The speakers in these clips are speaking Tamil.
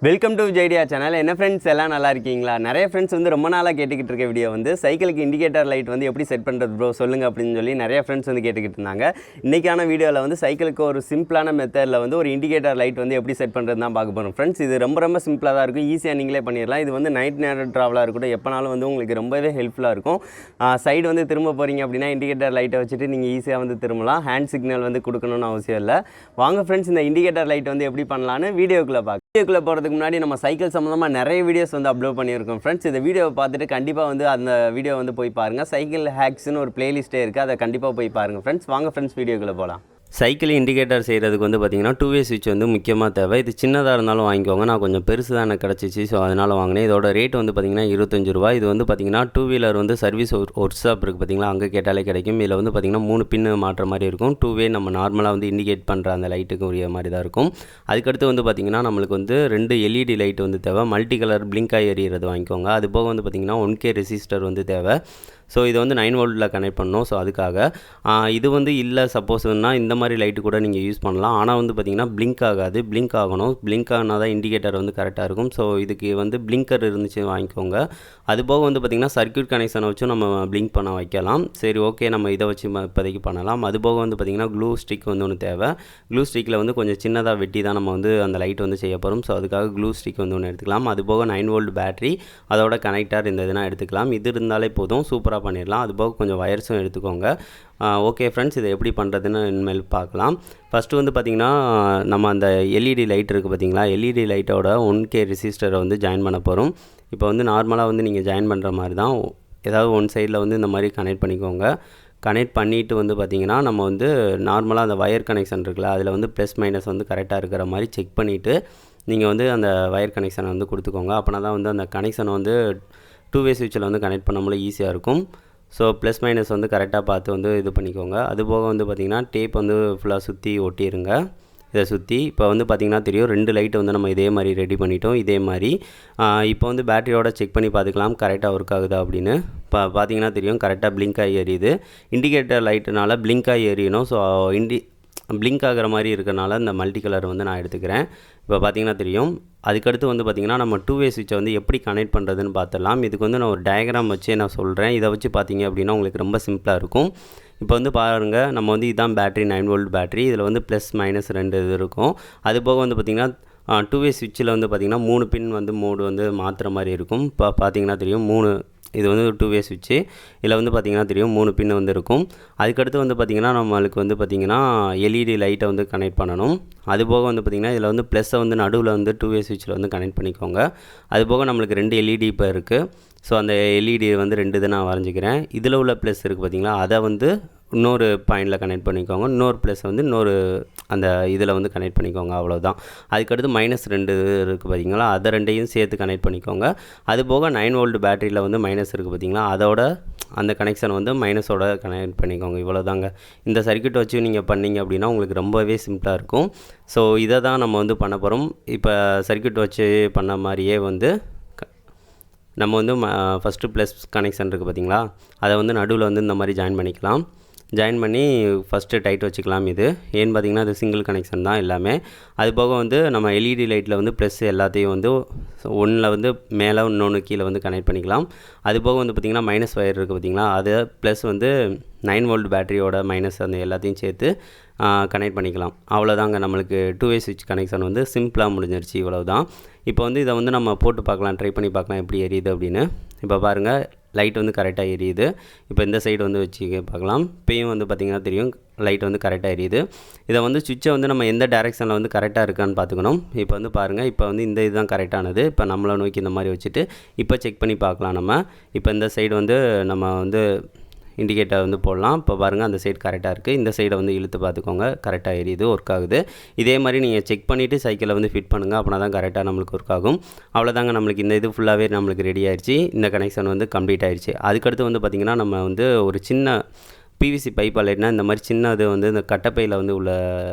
Welcome to Vijay channel. என்ன ஃப்ரெண்ட்ஸ் எல்லாம் நல்லா இருக்கீங்களா? நிறைய ஃப்ரெண்ட்ஸ் வந்து ரொம்ப நாளாக கேட்டுக்கிட்டு இருக்க வீடியோ வந்து சைக்கிளுக்கு இண்டிகேட்டர் லைட் வந்து எப்படி செட் பண்ணுறது ப்ரோ சொல்லுங்கள் அப்படின்னு சொல்லி நிறைய ஃப்ரெண்ட்ஸ் வந்து கேட்டுக்கிட்டு இருந்தாங்க. இன்றைக்கான வீடியோவில் வந்து சைக்கிளுக்கு ஒரு சிம்பிளான மெத்தடில் வந்து ஒரு இண்டிகேட்டர் லைட் வந்து எப்படி செட் பண்ணுறது தான் பார்க்க போகிறோம் ஃப்ரெண்ட்ஸ். இது ரொம்ப சிம்பிளாக தான் இருக்கும், ஈஸியாக நீங்களே பண்ணிடலாம். இது வந்து நைட் நேரம் ட்ராவலாக இருக்கட்டும், எப்போனாலும் வந்து உங்களுக்கு ரொம்பவே ஹெல்ப்ஃபுல்லாக இருக்கும். சைடு வந்து திரும்ப போகிறீங்க அப்படின்னா இண்டிகேட்டர் லைட்டை வச்சுட்டு நீங்கள் ஈஸியாக வந்து திரும்பலாம். ஹேண்ட் சிக்னல் வந்து கொடுக்கணும்னு அவசியம் இல்லை. வாங்க ஃப்ரெண்ட்ஸ், இந்த இண்டிகேட்டர் லைட் வந்து எப்படி பண்ணலான்னு வீடியோக்குள்ளே வீடியோக்குள்ளே போகிறதுக்கு முன்னாடி நம்ம சைக்கிள் சம்மந்தமாக நிறைய வீடியோஸ் வந்து அப்லோட் பண்ணியிருக்கோம் ஃப்ரெண்ட்ஸ். இந்த வீடியோவை பார்த்துட்டு கண்டிப்பாக வந்து அந்த வீடியோ வந்து போய் பாருங்கள். சைக்கிள் ஹேக்ஸ்னு ஒரு பிளேலிஸ்ட்டே இருக்குது, அதை கண்டிப்பாக போய் பாருங்கள் ஃப்ரெண்ட்ஸ். வாங்க ஃப்ரெண்ட்ஸ், வீடியோக்குள்ளே போகலாம். சைக்கிள் இண்டிகேட்டர் செய்கிறதுக்கு வந்து பார்த்திங்கன்னா 2-வே சுவிட்ச் வந்து முக்கியமாக தேவை. இது சின்னதாக இருந்தாலும் வாங்கிக்கோங்க. நான் கொஞ்சம் பெருசு தான் எனக்கு கிடச்சிச்சு, ஸோ அதனால் வாங்கினேன். இதோட ரேட் வந்து பார்த்திங்கன்னா 25 ரூபா. இது வந்து பார்த்திங்கன்னா 2 வீலர் வந்து சர்வீஸ் ஒர்க் ஷாப் இருக்குது பார்த்திங்களா, அங்கே கேட்டாலே கிடைக்கும். இதில் வந்து பார்த்திங்கன்னா 3 பின்னு மாற்ற மாதிரி இருக்கும். 2-வே நம்ம நார்மலாக வந்து இண்டிகேட் பண்ணுற அந்த லைட்டுக்கு உரிய மாதிரி தான் இருக்கும். அதுக்கடுத்து வந்து பார்த்திங்கன்னா நம்மளுக்கு வந்து 2 LED லைட் வந்து தேவை. மல்டி கலர் பிளிங்காக எரியிறது வாங்கிக்கோங்க. அது போக வந்து பார்த்திங்கன்னா 1K ரெசிஸ்டர் வந்து தேவை. ஸோ இது வந்து 9 வோல்ட்டில் கனெக்ட் பண்ணணும். ஸோ அதுக்காக இது வந்து இல்லை, சப்போஸ்னா இந்த மாதிரி லைட்டு கூட நீங்கள் யூஸ் பண்ணலாம். ஆனால் வந்து பார்த்திங்கன்னா பிளிங்க் ஆகாது, பிளிங்க் ஆகணும். பிளிங்க் ஆனால் தான் இண்டிகேட்டர் வந்து கரெக்டாக இருக்கும். ஸோ இதுக்கு வந்து பிளிங்கர் இருந்துச்சு வாங்கிக்கோங்க. அது போக வந்து பார்த்திங்கன்னா சர்க்யூட் கனெக்ஷனை வச்சு நம்ம பிளிங்க் பண்ண வைக்கலாம். சரி, ஓகே, நம்ம இதை வச்சு இப்போதைக்கு பண்ணலாம். அது போக வந்து பார்த்திங்கன்னா க்ளூ ஸ்டிக் வந்து ஒன்று தேவை. க்ளூ ஸ்டிக்கில் வந்து கொஞ்சம் சின்னதாக வெட்டி தான் நம்ம வந்து அந்த லைட் வந்து செய்ய போகிறோம். ஸோ அதுக்காக க்ளூ ஸ்டிக் வந்து ஒன்று எடுத்துக்கலாம். அது போக 9 வோல்ட் பேட்டரி, அதோட கனெக்டர் இந்த இதெல்லாம் எடுத்துக்கலாம். இது இருந்தாலே போதும், சூப்பராக பண்ணிடலாம். அது போக கொஞ்சம் வயர்ஸும் எடுத்துக்கோங்க. ஓகே ஃப்ரெண்ட்ஸ், இதை எப்படி பண்ணுறதுன்னு இனிமேல் பார்க்கலாம். ஃபஸ்ட்டு வந்து பார்த்திங்கன்னா நம்ம அந்த LED லைட் இருக்குது பார்த்திங்களா, LED லைட்டோட 1K ரெசிஸ்டரை வந்து ஜாயின் பண்ண போகிறோம். இப்போ வந்து நார்மலாக வந்து நீங்கள் ஜாயின் பண்ணுற மாதிரி தான், ஏதாவது ஒன் சைடில் வந்து இந்த மாதிரி கனெக்ட் பண்ணிக்கோங்க. கனெக்ட் பண்ணிவிட்டு வந்து பார்த்திங்கன்னா நம்ம வந்து நார்மலாக அந்த வயர் கனெக்ஷன் இருக்குல்ல, அதில் வந்து ப்ளஸ் மைனஸ் வந்து கரெக்டாக இருக்கிற மாதிரி செக் பண்ணிவிட்டு நீங்கள் வந்து அந்த வயர் கனெக்ஷனை வந்து கொடுத்துக்கோங்க. அப்படின்னா தான் வந்து அந்த கனெக்ஷனை வந்து 2-வே சுவிட்சில் வந்து கனெக்ட் பண்ணாமலே ஈஸியாக இருக்கும். ஸோ ப்ளஸ் மைனஸ் வந்து கரெக்டாக பார்த்து வந்து இது பண்ணிக்கோங்க. அது போக வந்து பார்த்திங்கன்னா டேப் வந்து ஃபுல்லாக சுற்றி ஒட்டிடுங்க. இதை சுற்றி இப்போ வந்து பார்த்திங்கன்னா தெரியும், 2 லைட்டு வந்து நம்ம இதே மாதிரி ரெடி பண்ணிட்டோம். இதே மாதிரி இப்போ வந்து பேட்டரியோட செக் பண்ணி பார்த்துக்கலாம் கரெக்டாக ஒர்க் ஆகுதா அப்படின்னு. பார்த்திங்கன்னா தெரியும், கரெக்டாக பிளிங்க் ஆகி எரியுது. இண்டிகேட்டர் லைட்டுனால பிளிங்க் ஆகி எரியணும். ஸோ பிளிங்க் ஆகிற மாதிரி இருக்கிறனால இந்த மல்டி கலர் வந்து நான் எடுத்துக்கிறேன். இப்போ பார்த்திங்கன்னா தெரியும். அதுக்கடுத்து வந்து பார்த்திங்கன்னா நம்ம 2-வே சுவிட்சை வந்து எப்படி கனெக்ட் பண்ணுறதுன்னு பார்த்துடலாம். இதுக்கு வந்து நான் ஒரு டயக்ராம் வச்சு நான் சொல்கிறேன். இதை வச்சு பார்த்திங்க அப்படின்னா உங்களுக்கு ரொம்ப சிம்பிளாக இருக்கும். இப்போ வந்து பாருங்கள், நம்ம வந்து இதுதான் பேட்டரி, 9 வோல்ட் பேட்டரி. இதில் வந்து ப்ளஸ் மைனஸ் 2 இது இருக்கும். அது போக வந்து பார்த்திங்கன்னா 2-வே சுவிட்சில் வந்து பார்த்திங்கன்னா 3 பின் வந்து மோடு வந்து மாற்றுற மாதிரி இருக்கும். இப்போ பார்த்திங்கன்னா தெரியும், 3 இது வந்து 2-வே சுவிட்சு. இதில் வந்து பார்த்திங்கன்னா தெரியும் 3 பின் வந்து இருக்கும். அதுக்கடுத்து வந்து பார்த்திங்கன்னா நம்மளுக்கு வந்து பார்த்திங்கன்னா LED லைட்டை வந்து கனெக்ட் பண்ணணும். அது போக வந்து பார்த்திங்கன்னா இதில் வந்து ப்ளஸ்ஸை வந்து நடுவில் வந்து 2-வே சுவிட்சில் வந்து கனெக்ட் பண்ணிக்கோங்க. அது போக நம்மளுக்கு 2 LED இப்போ இருக்குது. ஸோ அந்த LED வந்து 2 இது நான் வரைஞ்சிக்கிறேன். இதில் உள்ள ப்ளஸ் இருக்குது பார்த்திங்களா, அதை வந்து இன்னொரு பாயிண்டில் கனெக்ட் பண்ணிக்கோங்க. இன்னொரு ப்ளஸ் வந்து இன்னொரு அந்த இதில் வந்து கனெக்ட் பண்ணிக்கோங்க, அவ்வளோதான். அதுக்கடுத்து -2 இருக்குது பார்த்திங்களா, அதை 2ஐயும் சேர்த்து கனெக்ட் பண்ணிக்கோங்க. அது போக 9 வோல்ட் பேட்டரியில் வந்து மைனஸ் இருக்குது பார்த்திங்களா, அதோட அந்த கனெக்ஷன் வந்து மைனஸோட கனெக்ட் பண்ணிக்கோங்க. இவ்வளோதாங்க. இந்த சர்க்யூட் வச்சு நீங்கள் பண்ணிங்க அப்படின்னா உங்களுக்கு ரொம்பவே சிம்பிளாக இருக்கும். ஸோ இதை தான் நம்ம வந்து பண்ண போகிறோம். இப்போ சர்க்யூட் வச்சு பண்ண மாதிரியே வந்து நம்ம வந்து ஃபஸ்ட்டு ப்ளஸ் கனெக்ஷன் இருக்குது பார்த்திங்களா, அதை வந்து நடுவில் வந்து இந்த மாதிரி ஜாயின் பண்ணிக்கலாம். ஜாயின் பண்ணி ஃபஸ்ட்டு டைட் வச்சுக்கலாம். இது ஏன்னு பார்த்திங்கன்னா அது சிங்கிள் கனெக்ஷன் தான் எல்லாமே. அது போக வந்து நம்ம LED லைட்டில் வந்து ப்ளஸ் எல்லாத்தையும் வந்து ஒன்றில் வந்து மேலே இன்னொன்று கீழே வந்து கனெக்ட் பண்ணிக்கலாம். அது போக வந்து பார்த்திங்கன்னா மைனஸ் வயர் இருக்குது பார்த்திங்களா, அது ப்ளஸ் வந்து 9 வோல்ட் பேட்டரியோட மைனஸ் அந்த எல்லாத்தையும் சேர்த்து கனெக்ட் பண்ணிக்கலாம். அவ்வளோதாங்க, நம்மளுக்கு 2-வே சுவிட்ச் கனெக்ஷன் வந்து சிம்பிளாக முடிஞ்சிருச்சு. இவ்வளோ தான். இப்போ வந்து இதை வந்து நம்ம போட்டு பார்க்கலாம், ட்ரை பண்ணி பார்க்கலாம் எப்படி எரியுது அப்படின்னு. இப்போ பாருங்கள், லைட் வந்து கரெக்டாக எரியுது. இப்போ இந்த சைடு வந்து வச்சு பார்க்கலாம். இப்போயும் வந்து பார்த்திங்கன்னா தெரியும், லைட் வந்து கரெக்டாக எரியுது. இதை வந்து சுவிட்சை வந்து நம்ம எந்த டைரெக்ஷனில் வந்து கரெக்டாக இருக்கான்னு பார்த்துக்கணும். இப்போ வந்து பாருங்கள், இப்போ வந்து இந்த இதுதான் கரெக்டானது. இப்போ நம்மளை நோக்கி இந்த மாதிரி வச்சுட்டு இப்போ செக் பண்ணி பார்க்கலாம் நம்ம. இப்போ இந்த சைடு வந்து நம்ம வந்து இண்டிகேட்டர் வந்து போடலாம். இப்போ பாருங்கள், அந்த சைடு கரெக்டாக இருக்குது. இந்த சைடை வந்து இழுத்து பார்த்துக்கோங்க, கரெக்டாக எரியுது, ஒர்க் ஆகுது. இதே மாதிரி நீங்கள் செக் பண்ணிவிட்டு சைக்கிளை வந்து ஃபிட் பண்ணுங்கள், அப்படின்னா தான் கரெக்டாக நம்மளுக்கு ஒர்க் ஆகும். அவ்வளோதாங்க, நம்மளுக்கு இந்த இது ஃபுல்லாகவே நம்மளுக்கு ரெடி ஆயிடுச்சு. இந்த கனெக்ஷன் வந்து கம்ப்ளீட் ஆயிடுச்சு. அதுக்கடுத்து வந்து பார்த்திங்கன்னா நம்ம வந்து ஒரு சின்ன PVC பைப் லைட்னா இந்த மாதிரி சின்னது வந்து இந்த கட்டப்பையில் வந்து உள்ள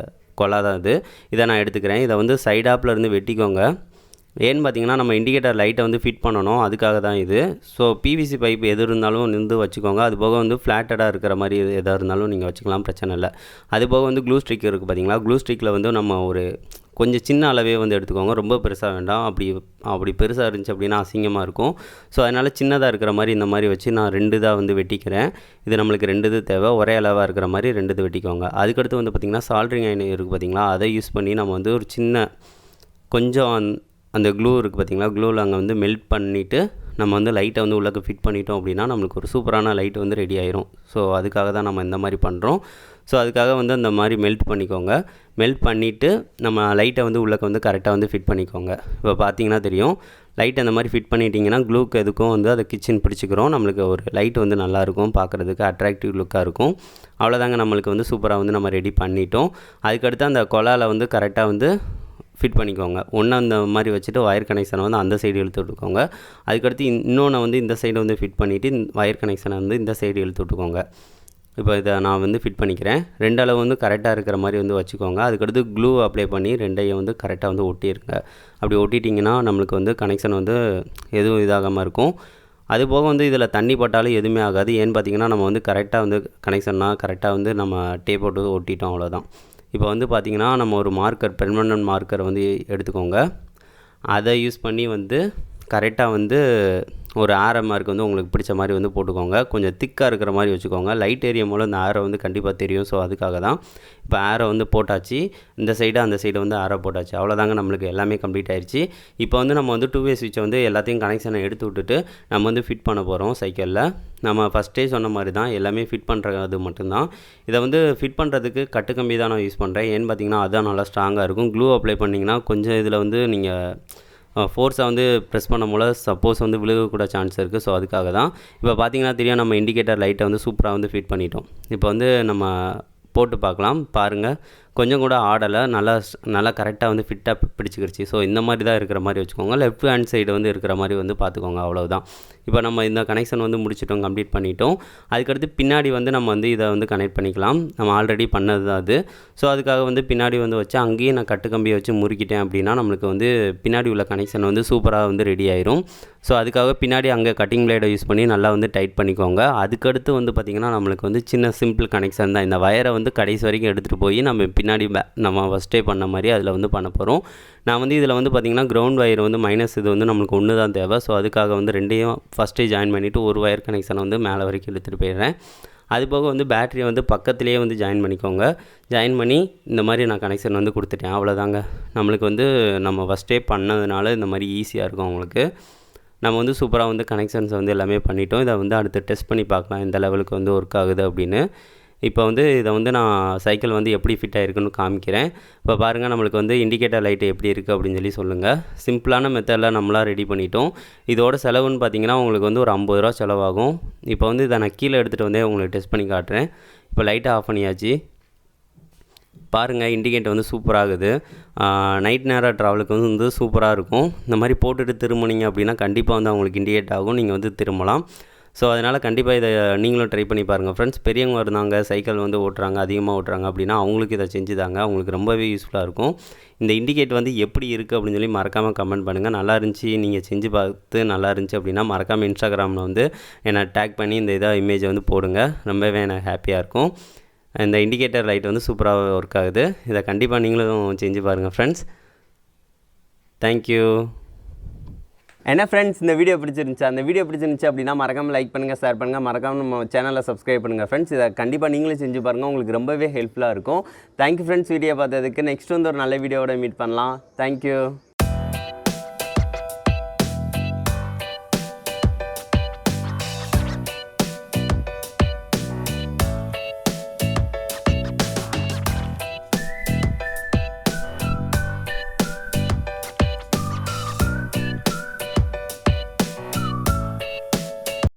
கொலா தான் இது. இதை நான் எடுத்துக்கிறேன். இதை வந்து சைடாப்பில் இருந்து வெட்டிக்கோங்க. ஏன்னு பார்த்தீங்கன்னா நம்ம இண்டிகேட்டர் லைட்டை வந்து ஃபிட் பண்ணணும், அதுக்காக தான் இது. ஸோ பிவிசி பைப் எது இருந்தாலும் நின்று வச்சுக்கோங்க. அது போக வந்து ஃப்ளாட்டடாக இருக்கிற மாதிரி எதாக இருந்தாலும் நீங்கள் வச்சுக்கலாம், பிரச்சனை இல்லை. அது போக வந்து க்ளூ ஸ்டிக் இருக்குது பார்த்தீங்களா, க்ளூ ஸ்டிக்கில் வந்து நம்ம ஒரு கொஞ்சம் சின்ன அளவே வந்து எடுத்துக்கோங்க, ரொம்ப பெருசாக வேண்டாம். அப்படி பெருசாக இருந்துச்சு அப்படின்னா அசிங்கமாக இருக்கும். ஸோ அதனால் சின்னதாக இருக்கிற மாதிரி இந்த மாதிரி வச்சு நான் 2 இதாக வந்து வெட்டிக்கிறேன். இது நம்மளுக்கு 2 இது தேவை, ஒரே அளவாக இருக்கிற மாதிரி 2 இது வெட்டிக்கோங்க. அதுக்கடுத்து வந்து பார்த்திங்கன்னா சால்ட்ரிங் அயர்ன் இருக்குது பார்த்திங்களா, அதை யூஸ் பண்ணி நம்ம வந்து ஒரு சின்ன கொஞ்சம் அந்த க்ளூ இருக்குது பார்த்திங்களா, க்ளூவில் அங்கே வந்து மெல்ட் பண்ணிவிட்டு நம்ம வந்து லைட்டை வந்து உள்ளே ஃபிட் பண்ணிட்டோம் அப்படின்னா நம்மளுக்கு ஒரு சூப்பரான லைட் வந்து ரெடி ஆயிரும். ஸோ அதுக்காக தான் நம்ம இந்த மாதிரி பண்ணுறோம். ஸோ அதுக்காக வந்து அந்த மாதிரி மெல்ட் பண்ணிக்கோங்க. மெல்ட் பண்ணிவிட்டு நம்ம லைட்டை வந்து உள்ளே வந்து கரெக்டாக வந்து ஃபிட் பண்ணிக்கோங்க. இப்போ பார்த்தீங்கன்னா தெரியும், லைட் அந்த மாதிரி ஃபிட் பண்ணிட்டீங்கன்னா க்ளூக்கு எதுக்கும் வந்து அதை கிச்சன் பிடிச்சிக்கிறோம். நம்மளுக்கு ஒரு லைட் வந்து நல்லாயிருக்கும், பார்க்குறதுக்கு அட்ராக்டிவ் லுக்காக இருக்கும். அவ்வளோதாங்க, நம்மளுக்கு வந்து சூப்பராக வந்து நம்ம ரெடி பண்ணிட்டோம். அதுக்கடுத்து அந்த கொலாவில் வந்து கரெக்டாக வந்து ஃபிட் பண்ணிக்கோங்க. ஒன்று அந்த மாதிரி வச்சுட்டு ஒயர் கனெக்ஷனை வந்து அந்த சைடு இழுத்து விட்டுக்கோங்க. அதுக்கடுத்து இன்னொன்று வந்து இந்த சைடு வந்து ஃபிட் பண்ணிவிட்டு ஒயர் கனெக்ஷனை வந்து இந்த சைடு இழுத்து விட்டுக்கோங்க. இப்போ இதை நான் வந்து ஃபிட் பண்ணிக்கிறேன். 2 அளவு வந்து கரெக்டாக இருக்கிற மாதிரி வந்து வச்சுக்கோங்க. அதுக்கடுத்து க்ளூ அப்ளை பண்ணி 2ஐயும் வந்து கரெக்டாக வந்து ஒட்டிடுங்க. அப்படி ஒட்டிட்டிங்கன்னா நம்மளுக்கு வந்து கனெக்ஷன் வந்து எதுவும் இதாகாமல் இருக்கும். அதுபோக வந்து இதில் தண்ணி பட்டாலும் எதுவுமே ஆகாது. ஏன்னு பார்த்தீங்கன்னா நம்ம வந்து கரெக்டாக வந்து கனெக்ஷன்னால் கரெக்டாக வந்து நம்ம டேப் போட்டு ஒட்டிட்டோம், அவ்வளோதான். இப்போ வந்து பார்த்திங்கன்னா நம்ம ஒரு மார்க்கர், பெர்மனன்ட் மார்க்கர் வந்து எடுத்துக்கோங்க. அதை யூஸ் பண்ணி வந்து கரெக்டாக வந்து ஒரு ஆரோ மார்க் வந்து உங்களுக்கு பிடிச்ச மாதிரி வந்து போட்டுக்கோங்க. கொஞ்சம் திக்காக இருக்கிற மாதிரி வச்சுக்கோங்க. லைட் ஏரியா மூலம் இந்த ஆரோ வந்து கண்டிப்பாக தெரியும். ஸோ அதுக்காக தான் இப்போ ஆரோ வந்து போட்டாச்சு. இந்த சைடு அந்த சைடு வந்து ஆரோ போட்டாச்சு. அவ்வளோதாங்க, நம்மளுக்கு எல்லாமே கம்ப்ளீட் ஆயிடுச்சு. இப்போ வந்து நம்ம வந்து 2-வே ஸ்விட்சை வந்து எல்லாத்தையும் கனெக்ஷனை எடுத்து விட்டுட்டு நம்ம வந்து ஃபிட் பண்ண போகிறோம் சைக்கிளில். நம்ம ஃபஸ்ட்டே சொன்ன மாதிரி தான் எல்லாமே ஃபிட் பண்ணுறது மட்டும்தான். இதை வந்து ஃபிட் பண்ணுறதுக்கு கட்டுக்கம்பி தான் நான் யூஸ் பண்ணுறேன். ஏன்னு பார்த்தீங்கன்னா அதுதான் நல்லா ஸ்ட்ராங்காக இருக்கும். க்ளூ அப்ளை பண்ணிங்கன்னா கொஞ்சம் இதில் வந்து நீங்கள் ஃபோர்ஸாக வந்து ப்ரெஸ் பண்ணும்போது சப்போஸ் வந்து விழுகக்கூட சான்ஸ் இருக்குது. ஸோ அதுக்காக தான். இப்போ பார்த்தீங்கன்னா தெரியும், நம்ம இண்டிகேட்டர் லைட்டை வந்து சூப்பராக வந்து ஃபிட் பண்ணிட்டோம். இப்போ வந்து நம்ம போட்டு பார்க்கலாம். பாருங்கள், கொஞ்சம் கூட ஆடலை, நல்லா கரெக்டாக வந்து ஃபிட்டாக பிடிச்சிக்கிடுச்சு. ஸோ இந்த மாதிரி தான் இருக்கிற மாதிரி வச்சுக்கோங்க. லெஃப்ட் ஹேண்ட் சைடு வந்து இருக்கிற மாதிரி வந்து பார்த்துக்கோங்க, அவ்வளோதான். இப்போ நம்ம இந்த கனெக்ஷன் வந்து முடிச்சிட்டோம், கம்ப்ளீட் பண்ணிட்டோம். அதுக்கடுத்து பின்னாடி வந்து நம்ம வந்து இதை வந்து கனெக்ட் பண்ணிக்கலாம். நம்ம ஆல்ரெடி பண்ணது தான் அது. ஸோ அதுக்காக வந்து பின்னாடி வந்து வச்சு அங்கேயும் நான் கட்டுக்கம்பியை வச்சு முறுக்கிட்டேன் அப்படின்னா நம்மளுக்கு வந்து பின்னாடி உள்ள கனெக்ஷன் வந்து சூப்பராக வந்து ரெடி ஆயிரும். ஸோ அதுக்காக பின்னாடி அங்கே கட்டிங் பிளேடை யூஸ் பண்ணி நல்லா வந்து டைட் பண்ணிக்கோங்க. அதுக்கடுத்து வந்து பார்த்திங்கன்னா நம்மளுக்கு வந்து சின்ன சிம்பிள் கனெக்ஷன் தான். இந்த வயரை வந்து கடைசி வரைக்கும் எடுத்துகிட்டு போய் நம்ம பின்னாடி நம்ம ஃபஸ்ட்டே பண்ண மாதிரி அதில் வந்து பண்ண போகிறோம். நான் வந்து இதில் வந்து பார்த்திங்கன்னா கிரவுண்ட் வயர் வந்து மைனஸ் இது வந்து நம்மளுக்கு ஒன்று தான் தேவை. ஸோ அதுக்காக வந்து 2ஐயும் ஃபஸ்ட்டே ஜாயின் பண்ணிவிட்டு ஒரு ஒயர் கனெக்ஷனை வந்து மேலே வரைக்கும் எடுத்துகிட்டு போயிடுறேன். அதுபோக வந்து பேட்டரியை வந்து பக்கத்துலேயே வந்து ஜாயின் பண்ணிக்கோங்க. ஜாயின் பண்ணி இந்த மாதிரி நான் கனெக்ஷன் வந்து கொடுத்துட்டேன், அவ்வளோதாங்க. நம்மளுக்கு வந்து நம்ம ஃபஸ்ட்டே பண்ணதுனால இந்த மாதிரி ஈஸியாக இருக்கும் உங்களுக்கு. நம்ம வந்து சூப்பராக வந்து கனெக்ஷன்ஸ் வந்து எல்லாமே பண்ணிட்டோம். இதை வந்து அடுத்து டெஸ்ட் பண்ணி பார்க்கலாம் எந்த லெவலுக்கு வந்து ஒர்க் ஆகுது அப்படின்னு. இப்போ வந்து இதை வந்து நான் சைக்கிள் வந்து எப்படி ஃபிட் ஆகிருக்குன்னு காமிக்கிறேன். இப்போ பாருங்கள், நம்மளுக்கு வந்து இண்டிகேட்டர் லைட்டு எப்படி இருக்குது அப்படின்னு சொல்லி சொல்லுங்கள். சிம்பிளான மெத்தடில் நம்மளாம் ரெடி பண்ணிட்டோம். இதோட செலவுன்னு பார்த்தீங்கன்னா உங்களுக்கு வந்து ஒரு 50 ரூபா செலவாகும். இப்போ வந்து இதை நான் கீழே எடுத்துகிட்டு வந்து உங்களுக்கு டெஸ்ட் பண்ணி காட்டுறேன். இப்போ லைட்டை ஆஃப் பண்ணியாச்சு. பாருங்கள், இண்டிகேட்டர் வந்து சூப்பராகுது. நைட் நேரம் ட்ராவலுக்கு வந்து சூப்பராக இருக்கும். இந்த மாதிரி போட்டுட்டு திரும்பினீங்க அப்படின்னா கண்டிப்பாக வந்து அவங்களுக்கு இண்டிகேட் ஆகும், நீங்கள் வந்து திரும்பலாம். ஸோ அதனால் கண்டிப்பாக இதை நீங்களும் ட்ரை பண்ணி பாருங்கள் ஃப்ரெண்ட்ஸ். பெரியவங்க இருந்தாங்க, சைக்கிள் வந்து ஓட்டுறாங்க, அதிகமாக ஓட்டுறாங்க அப்படின்னா அவங்களுக்கு இதை செஞ்சு தாங்க, அவங்களுக்கு ரொம்பவே யூஸ்ஃபுல்லாக இருக்கும். இந்த இண்டிகேட் வந்து எப்படி இருக்குது அப்படின்னு சொல்லி மறக்காமல் கமெண்ட் பண்ணுங்கள். நல்லா இருந்துச்சு, நீங்கள் செஞ்சு பார்த்து நல்லா இருந்துச்சு அப்படின்னா மறக்காமல் இன்ஸ்டாகிராமில் வந்து என்னை டேக் பண்ணி இந்த இதாக இமேஜை வந்து போடுங்க. ரொம்பவே எனக்கு ஹாப்பியாக இருக்கும். இந்த இண்டிகேட்டர் லைட் வந்து சூப்பராக ஒர்க் ஆகுது. இதை கண்டிப்பாக நீங்களும் செஞ்சு பாருங்கள் ஃப்ரெண்ட்ஸ். தேங்க்யூ. என்ன ஃப்ரெண்ட்ஸ், இந்த வீடியோ பிடிச்சிருந்துச்சு அப்படின்னா மறக்காமல் லைக் பண்ணுங்கள், ஷேர் பண்ணுங்கள், மறக்காமல் நம்ம சேனலை சப்ஸ்கிரைப் பண்ணுங்கள் ஃப்ரெண்ட்ஸ். இதை கண்டிப்பாக நீங்களும் செஞ்சு பாருங்கள், உங்களுக்கு ரொம்பவே ஹெல்ப்ஃபுல்லாக இருக்கும். தேங்க்யூ ஃப்ரெண்ட்ஸ், வீடியோ பார்த்ததுக்கு. நெக்ஸ்ட் வந்து ஒரு நல்ல வீடியோவோட மீட் பண்ணலாம். தேங்க்யூ.